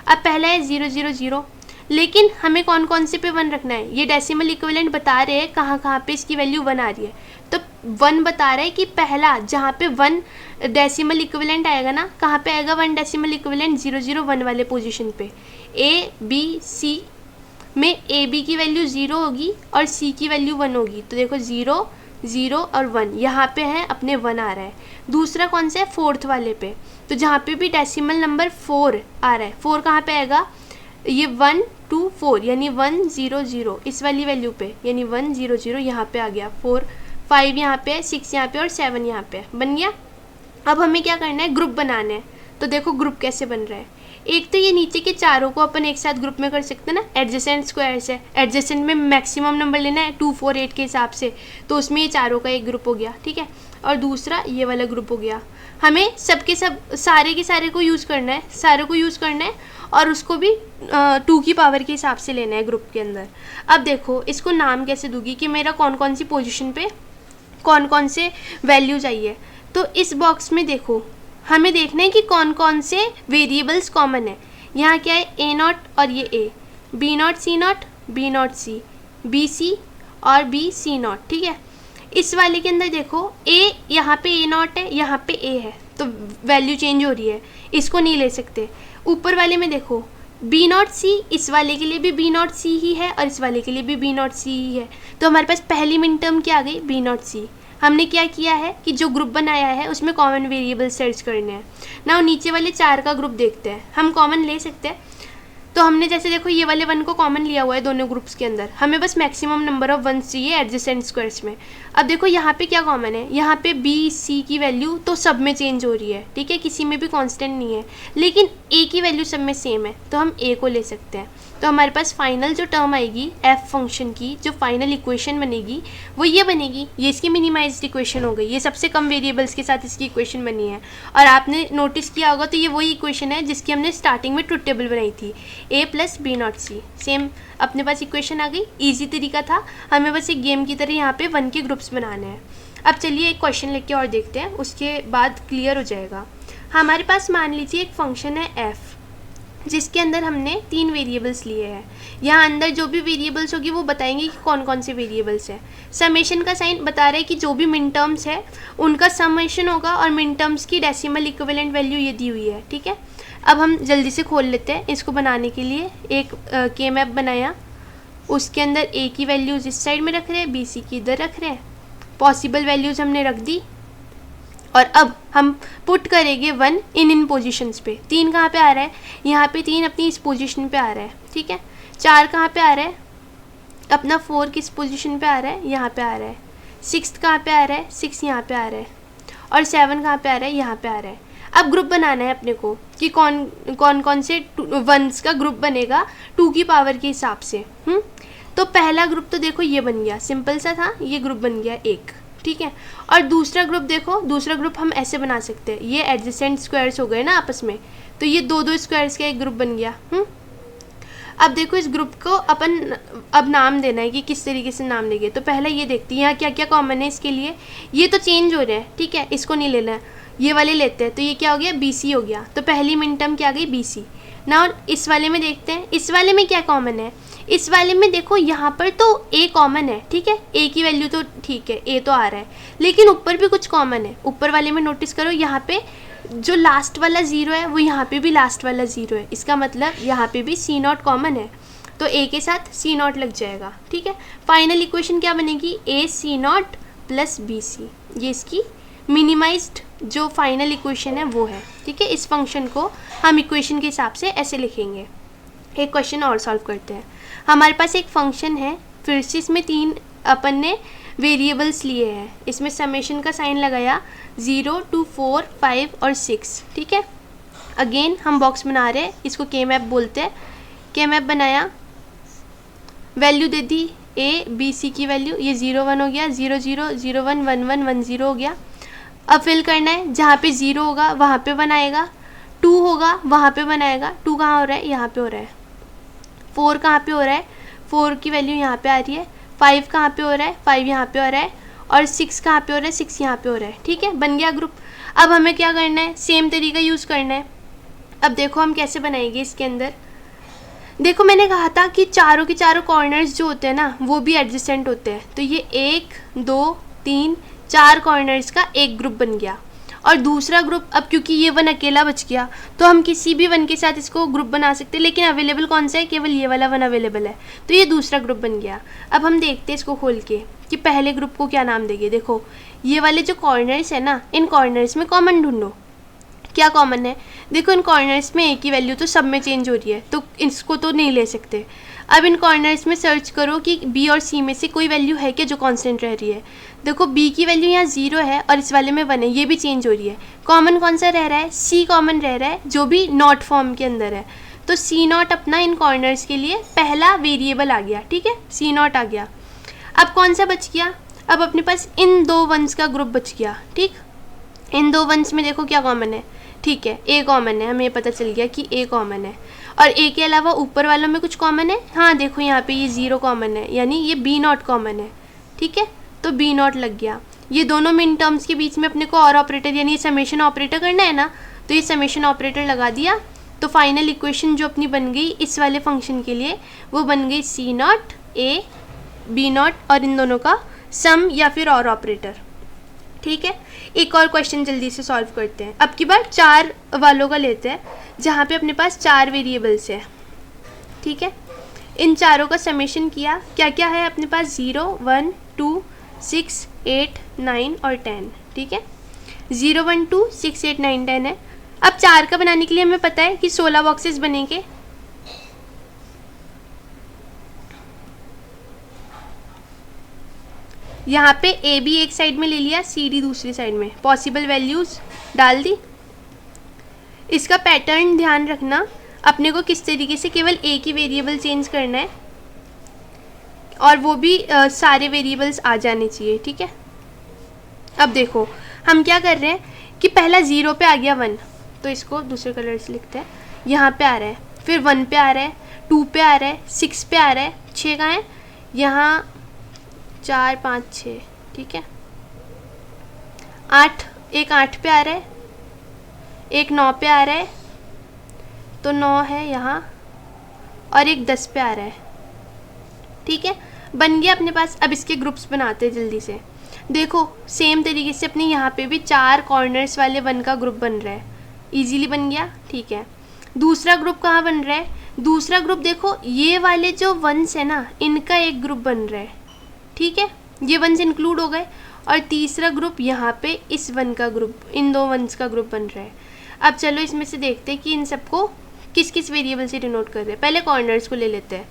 अब पहला है 0 0 0, लेकिन हमें कौन कौन से पे 1 रखना है, ये डेसिमल इक्विवेलेंट बता रहे हैं कहाँ पे इसकी वैल्यू 1 आ रही है। तो 1 बता रहा है कि पहला जहाँ पे 1 डेसिमल इक्विवेलेंट आएगा ना, कहाँ पे आएगा 1 डेसिमल इक्विवेलेंट, 0 0 1 वाले पोजीशन पे। ए बी सी में ए बी की वैल्यू 0 होगी और सी की वैल्यू 1 होगी। तो देखो 0 0 और 1 यहाँ पे है, अपने 1 आ रहा है। दूसरा कौन सा है, 4th वाले पे, तो जहाँ पे भी डेसिमल नंबर 4 आ रहा है, 4 कहाँ पे आएगा, ये 1 2 4 यानी 1 0 0 इस वाली वैल्यू पे, यानी 1 0 0 यहाँ पे आ गया, 4 5 यहाँ पे, 6 यहाँ पे और 7 यहाँ पे बन गया। अब हमें क्या करना है, ग्रुप बनाना है। तो देखो ग्रुप कैसे बन रहा है, एक तो ये नीचे के चारों को अपन एक साथ ग्रुप में कर सकते हैं ना, एडजेसेंट स्क्वायर से। एडजेसेंट में मैक्सिमम नंबर लेना है 2 4 8 के हिसाब से, तो उसमें ये चारों का एक ग्रुप हो गया। ठीक है, और दूसरा ये वाला ग्रुप हो गया। हमें सबके सब सारे के सारे को यूज़ करना है, सारे को यूज़ करना है, और उसको भी 2 की पावर के हिसाब से लेना है ग्रुप के अंदर। अब देखो इसको नाम कैसे दूंगी कि मेरा कौन कौन सी पोजीशन पे कौन कौन से वैल्यू चाहिए। तो इस बॉक्स में देखो हमें देखना है कि कौन कौन से वेरिएबल्स कॉमन है। यहाँ क्या है, ए नॉट और ये A, B not C not, B not C, B C और बी सी नॉट। ठीक है, इस वाले के अंदर देखो ए, यहाँ पे ए नॉट है, यहाँ पे ए है, तो वैल्यू चेंज हो रही है, इसको नहीं ले सकते। ऊपर वाले में देखो बी नॉट सी, इस वाले के लिए भी बी नॉट सी ही है और इस वाले के लिए भी बी नॉट सी ही है, तो हमारे पास पहली मिन टर्म क्या आ गई, बी नॉट सी। हमने क्या किया है कि जो ग्रुप बनाया है उसमें कॉमन वेरिएबल सर्च करने हैं ना। नीचे वाले 4 का ग्रुप देखते हैं, हम कॉमन ले सकते हैं। तो हमने जैसे देखो ये वाले 1 को कॉमन लिया हुआ है दोनों ग्रुप्स के अंदर, हमें बस मैक्सिमम नंबर ऑफ 1 चाहिए एडजेसेंट स्क्वायर्स में। अब देखो यहाँ पे क्या कॉमन है, यहाँ पे बी सी की वैल्यू तो सब में चेंज हो रही है। ठीक है, किसी में भी कांस्टेंट नहीं है, लेकिन ए की वैल्यू सब में सेम है, तो हम ए को ले सकते हैं। तो हमारे पास फाइनल जो टर्म आएगी एफ फंक्शन की, जो फाइनल इक्वेशन बनेगी वो ये बनेगी। ये इसकी मिनिमाइज्ड इक्वेशन हो गई, ये सबसे कम वेरिएबल्स के साथ इसकी इक्वेशन बनी है। और आपने नोटिस किया होगा तो ये वही इक्वेशन है जिसकी हमने स्टार्टिंग में ट्रुथ टेबल बनाई थी, A plus B not C. Same अपने पास इक्वेशन आ गई, ईजी तरीका था। हमें बस एक गेम की तरह यहाँ पे 1 के ग्रुप्स बनाने हैं। अब चलिए एक क्वेश्चन लेके और देखते हैं, उसके बाद क्लियर हो जाएगा। हमारे पास मान लीजिए एक फंक्शन है एफ, जिसके अंदर हमने 3 वेरिएबल्स लिए हैं। यहाँ अंदर जो भी वेरिएबल्स होगी वो बताएंगे कि कौन कौन से वेरिएबल्स हैं। समेशन का साइन बता रहे हैं कि जो भी मिन टर्म्स है उनका समेशन होगा, और मिन टर्म्स की डेसिमल इक्विवेलेंट वैल्यू ये दी हुई है। ठीक है, अब हम जल्दी से खोल लेते हैं। इसको बनाने के लिए एक के मैप बनाया, उसके अंदर ए की वैल्यूज़ इस साइड में रख रहे हैं, बी सी की इधर रख रहे हैं, पॉसिबल वैल्यूज़ हमने रख दी, और अब हम पुट करेंगे 1 इन पोजिशंस पे। 3 कहाँ पे आ रहा है, यहाँ पे 3 अपनी इस पोजीशन पे आ रहा है, ठीक है। 4 कहाँ पे आ रहा है, अपना 4 किस पोजीशन पे आ रहा है, यहाँ पे आ रहा है। 6 कहाँ पे आ रहा है, 6 यहाँ पे आ रहा है। और 7 कहाँ पे आ रहा है, यहाँ पे आ रहा है। अब ग्रुप बनाना है अपने को कि कौन से वंस का ग्रुप बनेगा 2 की पावर के हिसाब से। तो पहला ग्रुप तो देखो ये बन गया, सिंपल सा था, ये ग्रुप बन गया 1, ठीक है। और दूसरा ग्रुप देखो, दूसरा ग्रुप हम ऐसे बना सकते हैं, ये एडजेसेंट स्क्वायर्स हो गए ना आपस में, तो ये 2 स्क्वायर्स का एक ग्रुप बन गया। अब देखो इस ग्रुप को अपन अब नाम देना है कि किस तरीके से नाम देंगे। तो पहले ये देखते हैं यहाँ क्या क्या कॉमन है इसके लिए। ये तो चेंज हो रहा है, ठीक है, इसको नहीं लेना है, ये वाले लेते हैं। तो ये क्या हो गया, BC हो गया। तो पहली मिन टर्म क्या आ गई, BC। नाउ इस वाले में देखते हैं, इस वाले में क्या कॉमन है। इस वाले में देखो यहाँ पर तो A कॉमन है, ठीक है, A की वैल्यू तो ठीक है, A तो आ रहा है, लेकिन ऊपर भी कुछ कॉमन है। ऊपर वाले में नोटिस करो, यहाँ पे जो लास्ट वाला 0 है वो यहाँ पे भी लास्ट वाला 0 है, इसका मतलब यहाँ पे भी C0 कॉमन है, तो A के साथ C0 लग जाएगा, ठीक है। फाइनल इक्वेशन क्या बनेगी, AC0 प्लस BC। ये इसकी मिनिमाइज्ड जो फाइनल इक्वेशन है वो है, ठीक है। इस फंक्शन को हम इक्वेशन के हिसाब से ऐसे लिखेंगे। एक क्वेश्चन और सॉल्व करते हैं। हमारे पास एक फंक्शन है, फिर से इसमें 3 अपन ने वेरिएबल्स लिए हैं, इसमें समेशन का साइन लगाया 0 2 4 5 और 6, ठीक है। अगेन हम बॉक्स बना रहे हैं, इसको के मैप बोलते हैं। के मैप बनाया, value they the A B C की वैल्यू, ये 0 1 हो गया, 0 0 0 1 1 1 1 0 हो गया। अब फिल करना है, जहाँ पे 0 होगा वहाँ पे बनाएगा, 2 होगा वहाँ पे बनाएगा। 2 कहाँ हो रहा है, यहाँ पे हो रहा है। 4 कहाँ पे हो रहा है, 4 की वैल्यू यहाँ पे आ रही है। 5 कहाँ पे हो रहा है, 5 यहाँ पे हो रहा है। और 6 कहाँ पे हो रहा है, 6 यहाँ पे हो रहा है, ठीक है, बन गया ग्रुप। अब हमें क्या करना है, सेम तरीका यूज़ करना है। अब देखो हम कैसे बनाएंगे इसके अंदर। देखो मैंने कहा था कि चारों के चारों कॉर्नर्स जो होते हैं ना वो भी एडजेसेंट होते हैं, तो ये 1 2 3 4 कॉर्नर्स का एक ग्रुप बन गया। और दूसरा ग्रुप, अब क्योंकि ये 1 अकेला बच गया तो हम किसी भी 1 के साथ इसको ग्रुप बना सकते हैं, लेकिन अवेलेबल कौन सा है, केवल ये वाला 1 अवेलेबल है, तो ये दूसरा ग्रुप बन गया। अब हम देखते हैं इसको खोल के कि पहले ग्रुप को क्या नाम देंगे। देखो ये वाले जो कॉर्नर्स है ना, इन कॉर्नर्स में कॉमन ढूंढो, क्या कॉमन है। देखो इन कॉर्नर्स में एक ही वैल्यू तो सब में चेंज हो रही है, तो इसको तो नहीं ले सकते। अब इन कॉर्नर्स में सर्च करो कि B और C में से कोई वैल्यू है क्या जो कांस्टेंट रह रही है। देखो B की वैल्यू यहाँ 0 है और इस वाले में 1 है, ये भी चेंज हो रही है। कॉमन कौन सा रह रहा है, C कॉमन रह रहा है, जो भी नॉट फॉर्म के अंदर है। तो C0 अपना इन कॉर्नर्स के लिए पहला वेरिएबल आ गया, ठीक है, C0 आ गया। अब कौन सा बच गया, अब अपने पास इन 2 1s का ग्रुप बच गया, ठीक। इन 2 1s में देखो क्या कॉमन है, ठीक है, A कॉमन है, हमें पता चल गया कि A कॉमन है। और A के अलावा ऊपर वालों में कुछ कॉमन है, हाँ देखो यहाँ पे ये 0 कॉमन है, यानी ये B0 कॉमन है, ठीक है, तो B0 लग गया। ये दोनों मिन टर्म्स के बीच में अपने को और ऑपरेटर यानी समेशन ऑपरेटर करना है ना, तो ये समेशन ऑपरेटर लगा दिया। तो फाइनल इक्वेशन जो अपनी बन गई इस वाले फंक्शन के लिए वो बन गई C0 A B0 और इन दोनों का सम या फिर और ऑपरेटर, ठीक है। एक और क्वेश्चन जल्दी से सॉल्व करते हैं। अब की बार 4 वालों का लेते हैं जहाँ पे अपने पास 4 वेरिएबल्स है, ठीक है। इन चारों का समेशन किया, क्या क्या है अपने पास 0 1 2 6 8 9 और 10, ठीक है। 0 1 2 6 8 9 10 है। अब 4 का बनाने के लिए हमें पता है कि 16 बॉक्सेस बनेंगे। यहाँ पे A B एक साइड में ले लिया, C D दूसरी साइड में, पॉसिबल वैल्यूज़ डाल दी। इसका पैटर्न ध्यान रखना, अपने को किस तरीके से केवल A की वेरिएबल चेंज करना है और वो भी सारे वेरिएबल्स आ जाने चाहिए, ठीक है। अब देखो हम क्या कर रहे हैं कि पहला 0 पे आ गया 1, तो इसको दूसरे कलर से लिखते हैं, यहाँ पे आ रहा है, फिर 1 पे आ रहा है, 2 पे आ रहा है, 6 पे आ रहा है, 6 कहाँ है, यहाँ 4 5 6, ठीक है। 8, एक 8 पे आ रहा है, एक 9 पे आ रहा है, तो 9 है यहाँ, और एक 10 पे आ रहा है, ठीक है। बन गया अपने पास। अब इसके ग्रुप्स बनाते हैं जल्दी से। देखो सेम तरीके से अपने यहाँ पे भी 4 कॉर्नर्स वाले 1 का ग्रुप बन रहा है, इजीली बन गया, ठीक है। दूसरा ग्रुप कहाँ बन रहा है, दूसरा ग्रुप देखो ये वाले जो 1s है ना इनका एक ग्रुप बन रहा है, ठीक है, ये 1s इंक्लूड हो गए। और तीसरा ग्रुप यहाँ पे इस वन का ग्रुप, इन दो वंस का ग्रुप बन रहा है। अब चलो इसमें से देखते हैं कि इन सबको किस किस वेरिएबल से डिनोट कर रहे हैं। पहले कॉर्नर्स को ले लेते हैं।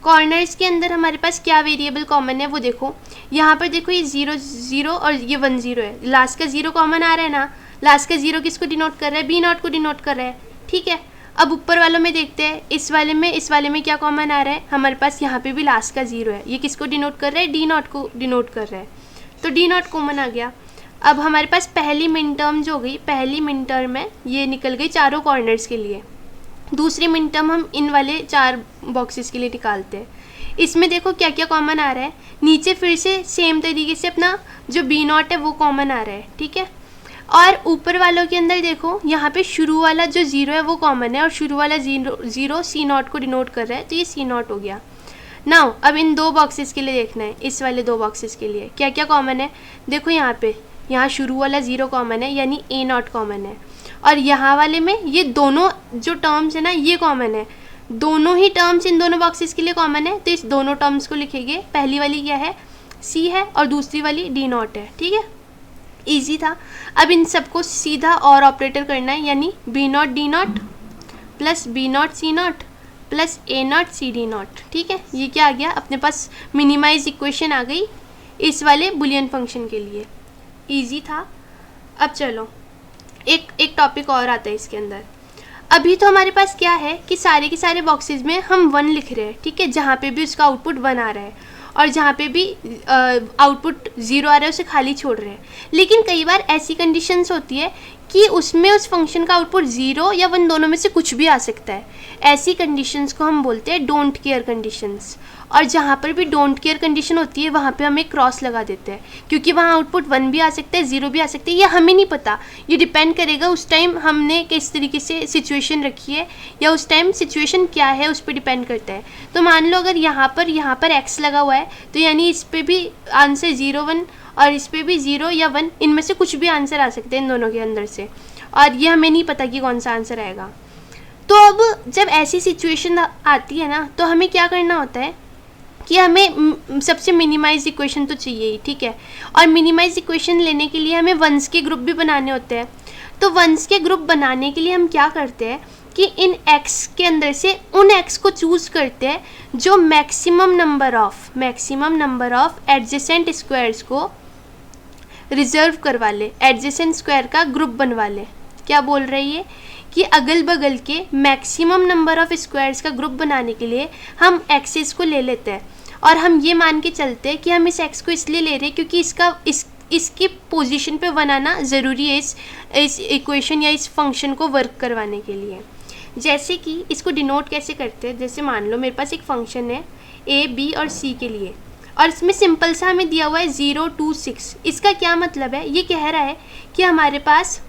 कॉर्नर्स के अंदर हमारे पास क्या वेरिएबल कॉमन है वो देखो। यहाँ पर देखो ये 0 0 और ये 1 0 है। लास्ट का 0 कॉमन आ रहा है ना। लास्ट का 0 किसको डिनोट कर रहा है? बी नॉट को डिनोट कर रहा है, ठीक है। अब ऊपर वालों में देखते हैं, इस वाले में क्या कॉमन आ रहा है? हमारे पास यहाँ पे भी लास्ट का 0 है। ये किसको डिनोट कर रहा है? डी नॉट को डिनोट कर रहा है, तो डी नॉट कॉमन आ गया। अब हमारे पास पहली मिन टर्म जो गई, पहली मिन टर्म में ये निकल गई चारों कॉर्नर्स के लिए। दूसरी मिन टर्म हम इन वाले 4 बॉक्सेस के लिए निकालते हैं। इसमें देखो क्या क्या कॉमन आ रहा है। नीचे फिर से सेम तरीके से अपना जो बी नॉट है वो कॉमन आ रहा है, ठीक है। और ऊपर वालों के अंदर देखो, यहाँ पे शुरू वाला जो 0 है वो कॉमन है और शुरू वाला 0 सी नॉट को डिनोट कर रहा है, तो ये सी नॉट हो गया। नाउ अब इन 2 बॉक्सेस के लिए देखना है, इस वाले 2 बॉक्सेस के लिए क्या क्या कॉमन है। देखो यहाँ पे, यहाँ शुरू वाला 0 कॉमन है, यानी ए नॉट कॉमन है। और यहाँ वाले में ये दोनों जो टर्म्स है ना ये कॉमन है। दोनों ही टर्म्स इन दोनों बॉक्सेस के लिए कॉमन है, तो इस दोनों टर्म्स को लिखेंगे। पहली वाली क्या है? सी है और दूसरी वाली डी नॉट है, ठीक है। ईजी था। अब इन सबको सीधा और ऑपरेटर करना है, यानी B not D not plus B not C not plus A not C D not, ठीक है। ये क्या आ गया? अपने पास मिनिमाइज इक्वेशन आ गई इस वाले बुलियन फंक्शन के लिए। ईजी था। अब चलो एक टॉपिक और आता है इसके अंदर। अभी तो हमारे पास क्या है कि सारे के सारे बॉक्सेस में हम 1 लिख रहे हैं, ठीक है। जहाँ पे भी उसका आउटपुट 1 आ रहा है और जहाँ पे भी आउटपुट 0 आ रहा है उसे खाली छोड़ रहे हैं। लेकिन कई बार ऐसी कंडीशंस होती है कि उसमें उस फंक्शन का आउटपुट 0 या 1 दोनों में से कुछ भी आ सकता है। ऐसी कंडीशंस को हम बोलते हैं डोंट केयर कंडीशंस। और जहाँ पर भी डोंट केयर कंडीशन होती है वहाँ पे हम एक क्रॉस लगा देते हैं, क्योंकि वहाँ आउटपुट 1 भी आ सकता है, 0 भी आ सकता है, ये हमें नहीं पता। ये डिपेंड करेगा उस टाइम हमने किस तरीके से सिचुएशन रखी है या उस टाइम सिचुएशन क्या है उस पर डिपेंड करता है। तो मान लो अगर यहाँ पर एक्स लगा हुआ है, तो यानी इस पर भी आंसर 0 1 और इस पर भी 0 या 1, इनमें से कुछ भी आंसर आ सकते हैं इन दोनों के अंदर से, और ये हमें नहीं पता कि कौन सा आंसर आएगा। तो अब जब ऐसी सिचुएशन आती है ना, तो हमें क्या करना होता है कि हमें सबसे मिनिमाइज इक्वेशन तो चाहिए ही, ठीक है। और मिनिमाइज इक्वेशन लेने के लिए हमें वंस के ग्रुप भी बनाने होते हैं। तो वंस के ग्रुप बनाने के लिए हम क्या करते हैं कि इन x के अंदर से उन x को चूज़ करते हैं जो maximum number of adjacent squares को रिजर्व करवा ले, एडजेसेंट स्क्वायर का ग्रुप बनवा ले। क्या बोल रही है कि अगल बगल के मैक्सिमम नंबर ऑफ स्क्वायर्स का ग्रुप बनाने के लिए हम एक्सेस को ले लेते हैं, और हम ये मान के चलते हैं कि हम इस एक्स को इसलिए ले रहे हैं क्योंकि इसकी पोजीशन पे 1 आना ज़रूरी है इस इक्वेशन या इस फंक्शन को वर्क करवाने के लिए। जैसे कि इसको डिनोट कैसे करते हैं, जैसे मान लो मेरे पास एक फंक्शन है ए बी और सी के लिए, और इसमें सिंपल सा हमें दिया हुआ है 0 2 6। इसका क्या मतलब है? ये कह रहा है कि हमारे पास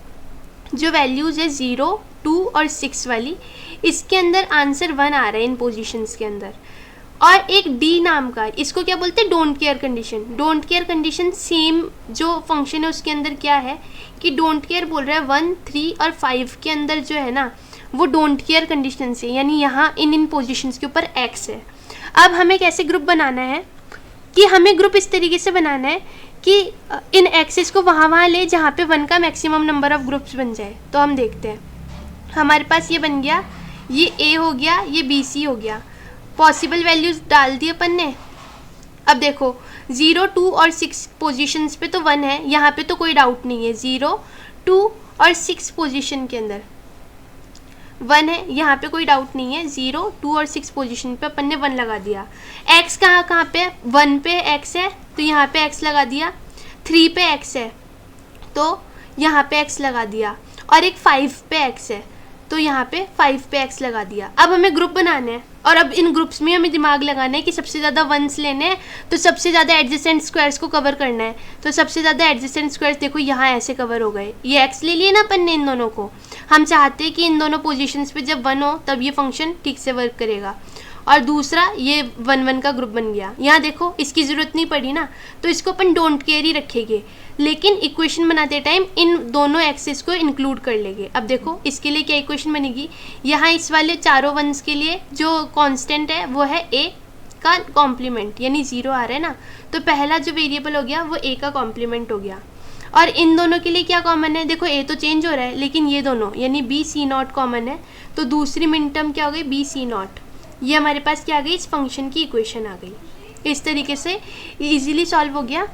जो वैल्यूज़ है 0 2 और 6 वाली, इसके अंदर आंसर 1 आ रहा है इन पोजीशंस के अंदर। और एक डी नाम का, इसको क्या बोलते हैं? Don't care condition. Don't care condition same जो फंक्शन है उसके अंदर क्या है कि डोंट केयर बोल रहा है 1 3 और 5 के अंदर जो है ना वो डोंट केयर कंडीशन से, यानी यहाँ इन पोजीशंस के ऊपर एक्स है। अब हमें कैसे ग्रुप बनाना है कि हमें ग्रुप इस तरीके से बनाना है कि इन एक्सेस को वहाँ ले जहाँ पे 1 का मैक्सिमम नंबर ऑफ ग्रुप्स बन जाए। तो हम देखते हैं, हमारे पास ये बन गया, ये ए हो गया, ये बी सी हो गया। पॉसिबल वैल्यूज़ डाल दिए अपन ने। अब देखो 0 2 और 6 पोजीशंस पे तो 1 है, यहाँ पे तो कोई डाउट नहीं है। 0 2 और 6 पोजीशन के अंदर 1 है, यहाँ पे कोई डाउट नहीं है। 0 2 और 6 पोजीशन पे अपन ने 1 लगा दिया। x कहाँ पे? 1 पे x है तो यहाँ पे x लगा दिया। 3 पे x है तो यहाँ पे x लगा दिया, और एक 5 पे x है तो यहाँ पे 5 पे x लगा दिया। अब हमें ग्रुप बनाने हैं, और अब इन ग्रुप्स में हमें दिमाग लगाना है कि सबसे ज़्यादा वंस लेने हैं, तो सबसे ज़्यादा एडजेसेंट स्क्वायर्स को कवर करना है। तो सबसे ज़्यादा एडजेसेंट स्क्वायर्स देखो यहाँ ऐसे कवर हो गए। ये x ले लिए ना अपन ने इन दोनों को। हम चाहते हैं कि इन दोनों पोजीशंस पे जब 1 हो तब ये फंक्शन ठीक से वर्क करेगा। और दूसरा ये 1 1 का ग्रुप बन गया। यहाँ देखो इसकी ज़रूरत नहीं पड़ी ना, तो इसको अपन डोंट केयर ही रखेंगे, लेकिन इक्वेशन बनाते टाइम इन दोनों एक्सेस को इंक्लूड कर लेंगे। अब देखो इसके लिए क्या इक्वेशन बनेगी, यहाँ इस वाले चारों वंस के लिए जो कांस्टेंट है वो है a, का कॉम्प्लीमेंट यानी 0 आ रहा है ना, तो पहला जो वेरिएबल हो गया वो ए का कॉम्प्लीमेंट हो गया। और इन दोनों के लिए क्या कॉमन है, देखो ए तो चेंज हो रहा है लेकिन ये दोनों यानी बी सी नॉट कॉमन है, तो दूसरी मिन टर्म क्या हो गई, बी सी नॉट। ये हमारे पास क्या आ गई, इस फंक्शन की इक्वेशन आ गई। इस तरीके से इजीली सॉल्व हो गया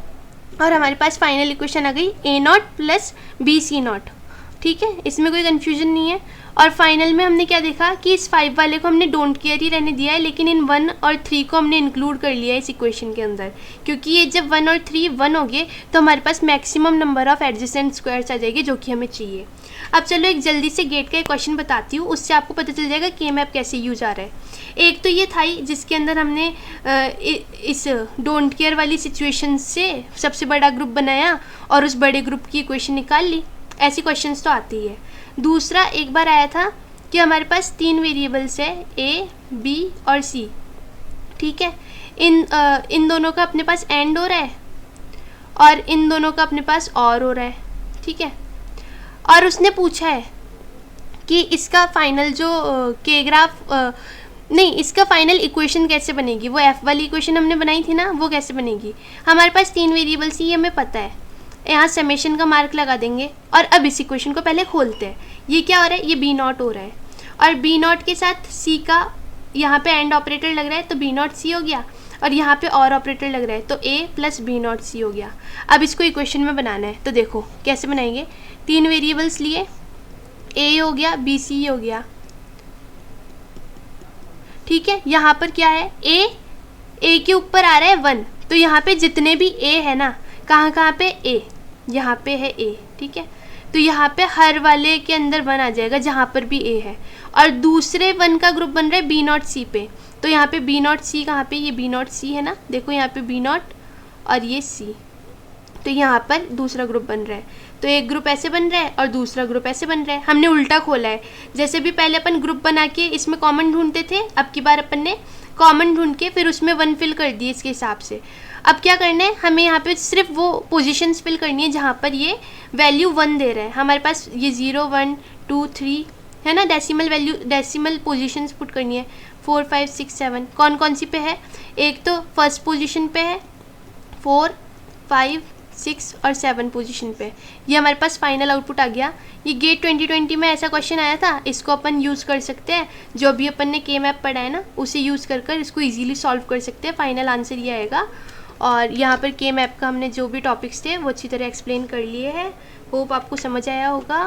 और हमारे पास फाइनल इक्वेशन आ गई A not plus B C not. ठीक है, इसमें कोई कन्फ्यूजन नहीं है। और फाइनल में हमने क्या देखा कि इस 5 वाले को हमने डोंट केयर ही रहने दिया है, लेकिन इन 1 और 3 को हमने इंक्लूड कर लिया है इस इक्वेशन के अंदर, क्योंकि ये जब 1 और 3 1 हो गए तो हमारे पास maximum number of adjacent squares आ जाएगी जो कि हमें चाहिए। अब चलो एक जल्दी से गेट का एक क्वेश्चन बताती हूँ, उससे आपको पता चल जाएगा के मैप कैसे यूज आ रहा है। एक तो ये था ही जिसके अंदर हमने इस डोंट केयर वाली सिचुएशन से सबसे बड़ा ग्रुप बनाया और उस बड़े ग्रुप की इक्वेशन निकाल ली। ऐसी क्वेश्चंस तो आती ही है। दूसरा एक बार आया था कि हमारे पास 3 वेरिएबल्स है ए, बी और सी। ठीक है, इन दोनों का अपने पास एंड हो रहा है और इन दोनों का अपने पास और हो रहा है। ठीक है, और उसने पूछा है कि इसका फाइनल जो के ग्राफ नहीं, इसका फाइनल इक्वेशन कैसे बनेगी। वो एफ वाली इक्वेशन हमने बनाई थी ना, वो कैसे बनेगी। हमारे पास 3 वेरिएबल्स ही हमें पता है, यहाँ समेशन का मार्क लगा देंगे। और अब इस इक्वेशन को पहले खोलते हैं। ये क्या हो रहा है, ये बी नॉट हो रहा है और बी नॉट के साथ सी का यहाँ पे एंड ऑपरेटर लग रहा है तो बी नॉट सी हो गया, और यहाँ पे और ऑपरेटर लग रहा है तो ए प्लस बी नॉट सी हो गया। अब इसको इक्वेशन में बनाना है, तो देखो कैसे बनाएंगे। 3 वेरिएबल्स लिए, ए हो गया, बी सी हो गया। ठीक है, यहाँ पर क्या है, ए के ऊपर आ रहा है 1, तो यहाँ पे जितने भी ए है ना, कहाँ पे ए, यहाँ पे है ए। ठीक है, तो यहाँ पे हर वाले के अंदर 1 आ जाएगा जहाँ पर भी ए है, और दूसरे 1 का ग्रुप बन रहा है बी नॉट सी पे, तो यहाँ पे बी नॉट सी कहाँ पे, ये बी नॉट सी है ना, देखो यहाँ पे बी नॉट और ये सी, तो यहाँ पर दूसरा ग्रुप बन रहा है। तो एक ग्रुप ऐसे बन रहा है और दूसरा ग्रुप ऐसे बन रहा है। हमने उल्टा खोला है, जैसे भी पहले अपन ग्रुप बना के इसमें कॉमन ढूंढते थे, अब की बार अपन ने कॉमन ढूंढ के फिर उसमें 1 फिल कर दिए इसके हिसाब से। अब क्या करना है, हमें यहाँ पे सिर्फ वो पोजीशंस फिल करनी है जहाँ पर ये वैल्यू 1 दे रहा है। हमारे पास ये 0 1 2 3 है ना, decimal value, decimal positions put करनी है। 4 5 6 7 कौन कौन सी पे है, एक तो फर्स्ट पोजीशन पे है, 4 5 6 और 7 पोजीशन पे। ये हमारे पास फाइनल आउटपुट आ गया। ये गेट 2020 में ऐसा क्वेश्चन आया था, इसको अपन यूज़ कर सकते हैं। जो भी अपन ने के मैप पढ़ा है ना, उसे यूज़ कर कर इसको इजीली सॉल्व कर सकते हैं। फाइनल आंसर ये आएगा। और यहाँ पर के मैप का हमने जो भी टॉपिक्स थे वो अच्छी तरह एक्सप्लेन कर लिए हैं। होप आपको समझ आया होगा।